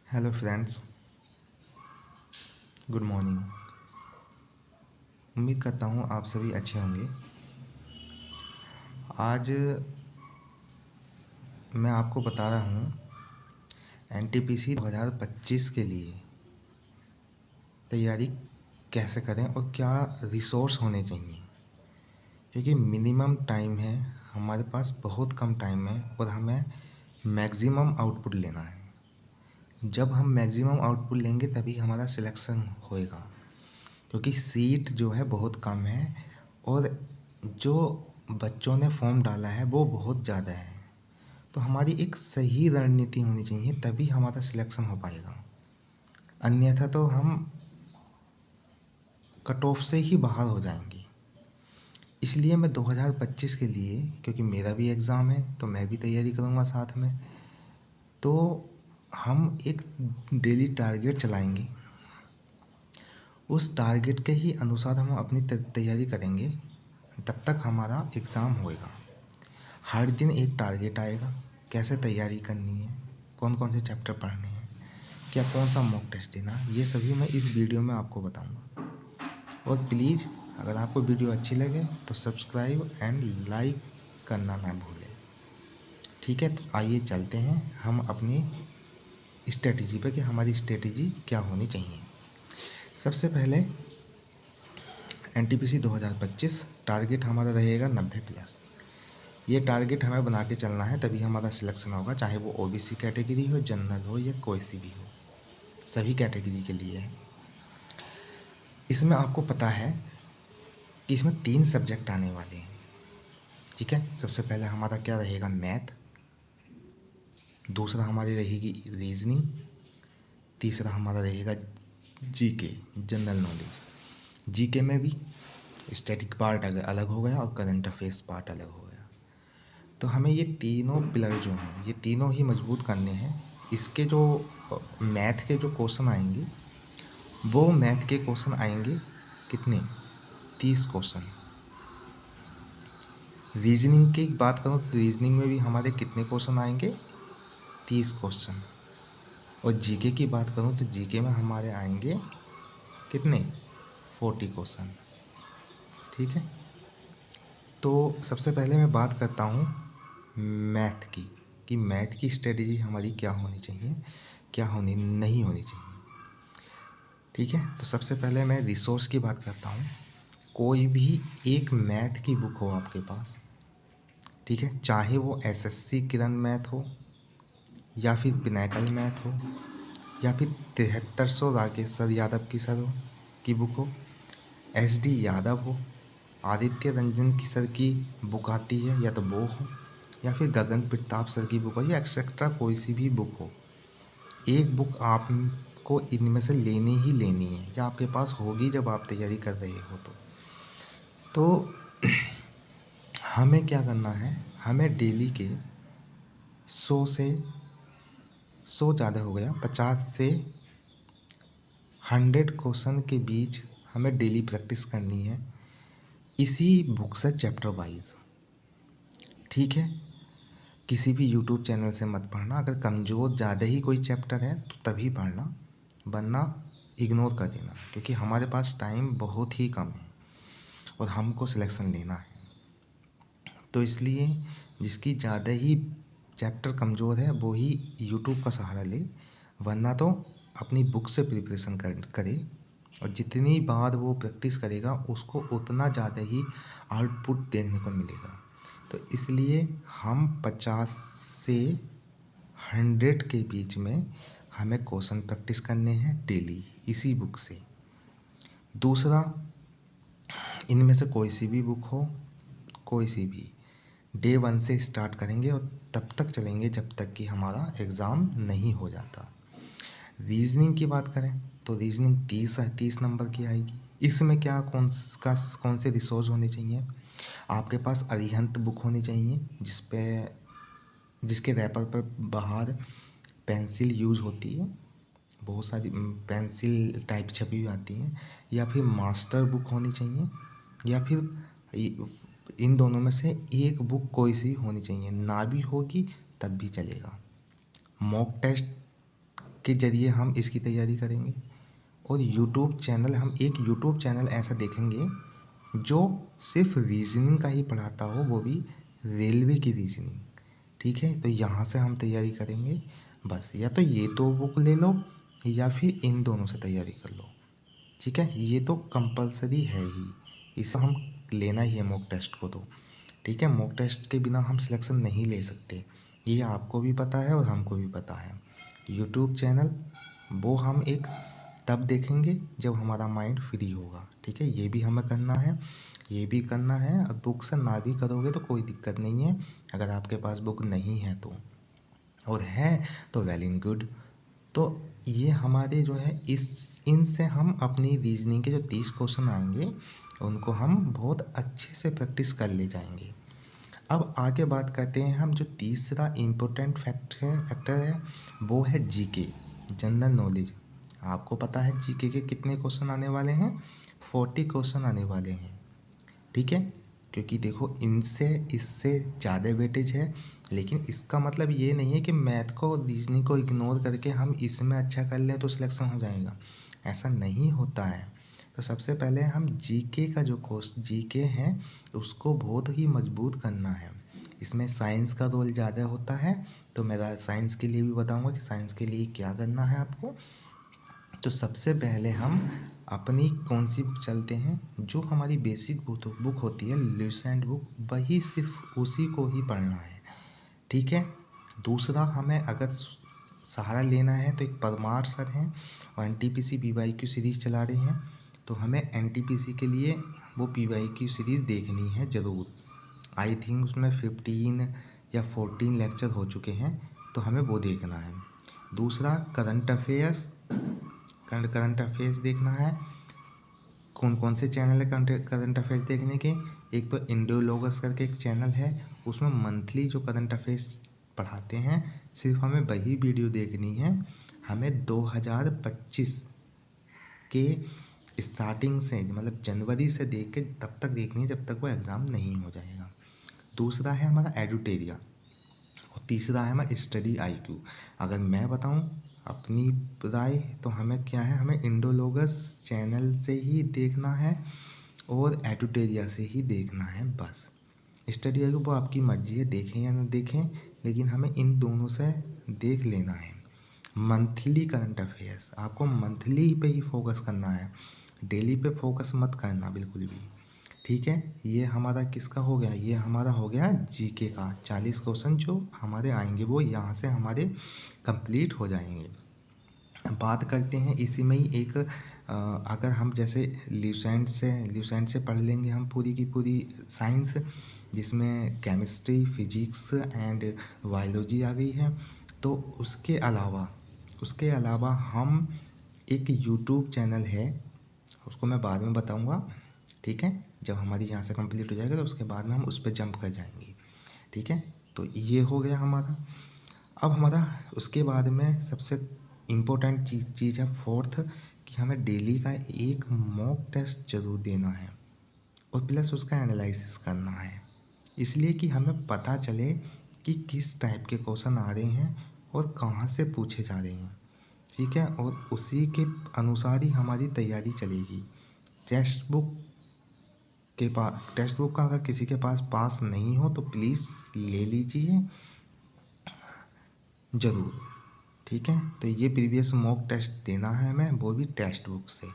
Hello friends, good morning. उम्मीद करता हूँ आप सभी अच्छे होंगे। आज मैं आपको बता रहा हूँ एनटीपीसी 2025 के लिए तैयारी कैसे करें और क्या रिसोर्स होने चाहिए, क्योंकि मिनिमम टाइम है हमारे पास, बहुत कम टाइम है और हमें मैक्सिमम आउटपुट लेना है। जब हम मैक्सिमम आउटपुट लेंगे तभी हमारा सिलेक्शन होएगा, क्योंकि सीट जो है बहुत कम है और जो बच्चों ने फॉर्म डाला है वो बहुत ज़्यादा है। तो हमारी एक सही रणनीति होनी चाहिए, तभी हमारा सिलेक्शन हो पाएगा। अन्यथा तो हम कट ऑफ से ही बाहर हो जाएंगे। इसलिए मैं 2025 के लिए, क्योंकि मेरा भी एग्ज़ाम है तो मैं भी तैयारी करूँगा साथ में, तो हम एक डेली टारगेट चलाएंगे। उस टारगेट के ही अनुसार हम अपनी तैयारी करेंगे, तब तक हमारा एग्ज़ाम होएगा। हर दिन एक टारगेट आएगा, कैसे तैयारी करनी है, कौन कौन से चैप्टर पढ़ने हैं, क्या कौन सा मॉक टेस्ट देना है, ये सभी मैं इस वीडियो में आपको बताऊंगा। और प्लीज़ अगर आपको वीडियो अच्छी लगे तो सब्सक्राइब एंड लाइक करना ना भूलें। ठीक है, तो आइए चलते हैं हम अपनी स्ट्रेटजी पे कि हमारी स्ट्रेटजी क्या होनी चाहिए। सबसे पहले एनटीपीसी 2025 टारगेट हमारा रहेगा 90+। ये टारगेट हमें बना के चलना है, तभी हमारा सिलेक्शन होगा, चाहे वो ओबीसी कैटेगरी हो, जनरल हो या कोई सी भी हो, सभी कैटेगरी के लिए है। इसमें आपको पता है कि इसमें 3 सब्जेक्ट आने वाले हैं। ठीक है, सबसे पहले हमारा क्या रहेगा, मैथ। दूसरा हमारी रहेगी रीजनिंग। तीसरा हमारा रहेगा जीके, जनरल नॉलेज। जीके में भी स्टैटिक पार्ट अलग हो गया और करंट अफेयर्स पार्ट अलग हो गया। तो हमें ये तीनों पिलर जो हैं, ये तीनों ही मजबूत करने हैं। इसके जो मैथ के जो क्वेश्चन आएंगे, वो मैथ के क्वेश्चन आएंगे कितने, 30 क्वेश्चन। रीजनिंग की बात करूँ तो रीजनिंग में भी हमारे कितने क्वेश्चन आएंगे, 30 क्वेश्चन। और जीके की बात करूँ तो जीके में हमारे आएंगे कितने, 40 क्वेश्चन। ठीक है, तो सबसे पहले मैं बात करता हूँ मैथ की, कि मैथ की स्ट्रेटजी हमारी क्या होनी चाहिए, क्या होनी नहीं होनी चाहिए। ठीक है, तो सबसे पहले मैं रिसोर्स की बात करता हूँ। कोई भी एक मैथ की बुक हो आपके पास, ठीक है, चाहे वो एसएससी किरण मैथ हो, या फिर पिनाकल मैथ हो, या फिर 7300 राकेश सर यादव की सर हो की बुक हो, एसडी यादव हो, आदित्य रंजन की सर की बुक आती है या तो वो हो, या फिर गगन प्रताप सर की बुक हो, या एक्सेट्रा कोई सी भी बुक हो। एक बुक आपको इनमें से लेनी ही लेनी है, या आपके पास होगी जब आप तैयारी कर रहे हो तो हमें क्या करना है, हमें डेली के 100 ज़्यादा हो गया, 50 से 100 क्वेश्चन के बीच हमें डेली प्रैक्टिस करनी है, इसी बुक से चैप्टर वाइज। ठीक है, किसी भी यूट्यूब चैनल से मत पढ़ना। अगर कमज़ोर ज़्यादा ही कोई चैप्टर है तो तभी पढ़ना, वरना इग्नोर कर देना, क्योंकि हमारे पास टाइम बहुत ही कम है और हमको सिलेक्शन लेना है। तो इसलिए जिसकी ज़्यादा ही चैप्टर कमज़ोर है वो ही यूट्यूब का सहारा ले, वरना तो अपनी बुक से प्रिपरेशन करे। और जितनी बार वो प्रैक्टिस करेगा उसको उतना ज़्यादा ही आउटपुट देखने को मिलेगा। तो इसलिए हम 50 से 100 के बीच में हमें क्वेश्चन प्रैक्टिस करने हैं डेली, इसी बुक से। दूसरा, इनमें से कोई सी भी बुक हो, कोई सी भी, डे 1 से स्टार्ट करेंगे और तब तक चलेंगे जब तक कि हमारा एग्ज़ाम नहीं हो जाता। रीजनिंग की बात करें तो रीजनिंग 30 नंबर की आएगी। इसमें क्या कौन से रिसोर्स होने चाहिए, आपके पास अरिहंत बुक होनी चाहिए, जिसके रैपर पर बाहर पेंसिल यूज़ होती है, बहुत सारी पेंसिल टाइप छपी हुई आती हैं, या फिर मास्टर बुक होनी चाहिए, या फिर इन दोनों में से एक बुक कोई सी होनी चाहिए। ना भी होगी तब भी चलेगा। मॉक टेस्ट के ज़रिए हम इसकी तैयारी करेंगे। और यूट्यूब चैनल, हम एक यूट्यूब चैनल ऐसा देखेंगे जो सिर्फ रीजनिंग का ही पढ़ाता हो, वो भी रेलवे की रीजनिंग। ठीक है, तो यहाँ से हम तैयारी करेंगे। बस या तो ये दो बुक ले लो या फिर इन दोनों से तैयारी कर लो। ठीक है, ये तो कंपलसरी है ही, इसे हम लेना ही है मॉक टेस्ट को तो। ठीक है, मॉक टेस्ट के बिना हम सिलेक्शन नहीं ले सकते, ये आपको भी पता है और हमको भी पता है। यूट्यूब चैनल वो हम एक तब देखेंगे जब हमारा माइंड फ्री होगा। ठीक है, ये भी हमें करना है, ये भी करना है। और बुक से ना भी करोगे तो कोई दिक्कत नहीं है, अगर आपके पास बुक नहीं है तो, और है तो वेल इन गुड। तो ये हमारे जो है इस इनसे हम अपनी रीजनिंग के जो 30 क्वेश्चन आएंगे उनको हम बहुत अच्छे से प्रैक्टिस कर ले जाएंगे। अब आगे बात करते हैं हम, जो तीसरा इम्पोर्टेंट फैक्टर है वो है जीके, जनरल नॉलेज। आपको पता है जीके के कितने क्वेश्चन आने वाले हैं? 40 क्वेश्चन आने वाले हैं। ठीक है, क्योंकि देखो इनसे इससे ज़्यादा वेटेज है, लेकिन इसका मतलब ये नहीं है कि मैथ को और रीजनिंग को इग्नोर करके हम इसमें अच्छा कर लें तो सिलेक्शन हो जाएगा, ऐसा नहीं होता है। तो सबसे पहले हम जीके का जो कोर्स जीके है उसको बहुत ही मजबूत करना है। इसमें साइंस का रोल ज़्यादा होता है, तो मैं साइंस के लिए भी बताऊंगा कि साइंस के लिए क्या करना है आपको। तो सबसे पहले हम अपनी कौन सी बुक चलते हैं, जो हमारी बेसिक बुक होती है लुसेंट बुक, वही सिर्फ उसी को ही पढ़ना है। ठीक है, दूसरा हमें अगर सहारा लेना है तो एक परमार सर हैं और एनटीपीसी पीवाईक्यू सीरीज़ चला रहे हैं, तो हमें एनटीपीसी के लिए वो पीवाईक्यू सीरीज़ देखनी है ज़रूर। आई थिंक उसमें 15 या 14 लेक्चर हो चुके हैं, तो हमें वो देखना है। दूसरा करंट अफेयर्स देखना है। कौन कौन से चैनल है करंट अफेयर्स देखने के? एक तो इंडियोलॉगस करके एक चैनल है, उसमें मंथली जो करंट अफेयर्स पढ़ाते हैं, सिर्फ हमें वही वीडियो देखनी है। हमें 2025 के स्टार्टिंग से, मतलब जनवरी से देख के तब तक देखनी है जब तक वो एग्ज़ाम नहीं हो जाएगा। दूसरा है हमारा एडुटेरिया और तीसरा है हमारा स्टडी आईक्यू। अगर मैं बताऊं अपनी राय तो हमें क्या है, हमें इंडोलॉगस चैनल से ही देखना है और एडुटेरिया से ही देखना है बस। स्टडी आईक्यू वो आपकी मर्जी है, देखें या ना देखें, लेकिन हमें इन दोनों से देख लेना है। मंथली करंट अफेयर्स आपको मंथली पे ही फोकस करना है, डेली पे फोकस मत करना बिल्कुल भी। ठीक है, ये हमारा किसका हो गया? ये हमारा हो गया जीके का। 40 क्वेश्चन जो हमारे आएंगे वो यहाँ से हमारे कंप्लीट हो जाएंगे। बात करते हैं इसी में ही एक अगर हम जैसे ल्यूसेंट से पढ़ लेंगे हम पूरी की पूरी साइंस, जिसमें केमिस्ट्री, फिजिक्स एंड बायोलॉजी आ गई है। तो उसके अलावा हम एक यूट्यूब चैनल है, उसको मैं बाद में बताऊंगा। ठीक है, जब हमारी यहाँ से कंप्लीट हो जाएगा तो उसके बाद में हम उस पर जंप कर जाएंगे। ठीक है, तो ये हो गया हमारा। अब हमारा उसके बाद में सबसे इम्पोर्टेंट चीज़ है फोर्थ, कि हमें डेली का एक मॉक टेस्ट ज़रूर देना है और प्लस उसका एनालिसिस करना है, इसलिए कि हमें पता चले कि किस टाइप के क्वेश्चन आ रहे हैं और कहाँ से पूछे जा रहे हैं। ठीक है, और उसी के अनुसार ही हमारी तैयारी चलेगी। टेक्स्ट बुक का अगर किसी के पास नहीं हो तो प्लीज़ ले लीजिए ज़रूर। ठीक है, तो ये प्रीवियस मॉक टेस्ट देना है हमें, वो भी टेक्स्ट बुक से।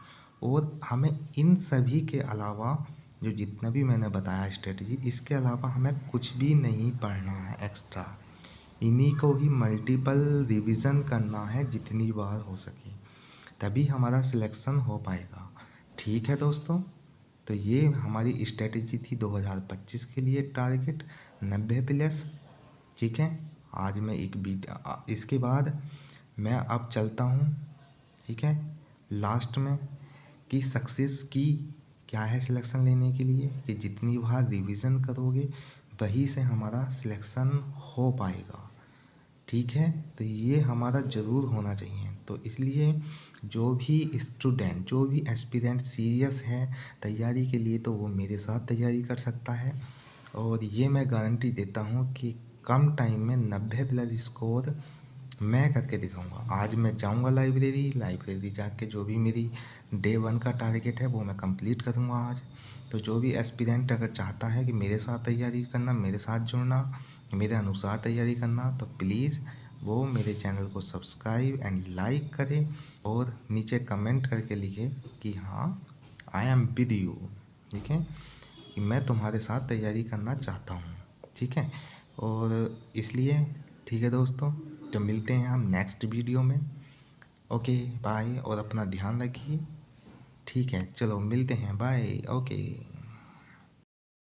और हमें इन सभी के अलावा जो जितना भी मैंने बताया स्ट्रेटजी, इसके अलावा हमें कुछ भी नहीं पढ़ना है एक्स्ट्रा। इन्हीं को ही मल्टीपल रिवीजन करना है जितनी बार हो सके, तभी हमारा सिलेक्शन हो पाएगा। ठीक है दोस्तों, तो ये हमारी स्ट्रेटजी थी 2025 के लिए, टारगेट 90+। ठीक है, आज मैं इसके बाद मैं अब चलता हूँ। ठीक है, लास्ट में कि सक्सेस की क्या है सिलेक्शन लेने के लिए, कि जितनी बार रिवीजन करोगे वही से हमारा सिलेक्शन हो पाएगा। ठीक है, तो ये हमारा ज़रूर होना चाहिए। तो इसलिए जो भी स्टूडेंट, जो भी एस्पिरेंट सीरियस है तैयारी के लिए, तो वो मेरे साथ तैयारी कर सकता है। और ये मैं गारंटी देता हूँ कि कम टाइम में 90+ स्कोर मैं करके दिखाऊंगा। आज मैं जाऊंगा लाइब्रेरी जाके जो भी मेरी डे 1 का टारगेट है वो मैं कंप्लीट करूंगा आज। तो जो भी एस्पिरेंट अगर चाहता है कि मेरे साथ तैयारी करना, मेरे साथ जुड़ना, मेरे अनुसार तैयारी करना, तो प्लीज़ वो मेरे चैनल को सब्सक्राइब एंड लाइक करे और नीचे कमेंट करके लिखे कि हाँ, आई एम विद यू। ठीक है, कि मैं तुम्हारे साथ तैयारी करना चाहता हूँ। ठीक है, और इसलिए ठीक है दोस्तों, तो मिलते हैं हम नेक्स्ट वीडियो में। ओके, बाय, और अपना ध्यान रखिए। ठीक है, चलो मिलते हैं, बाय। ओके।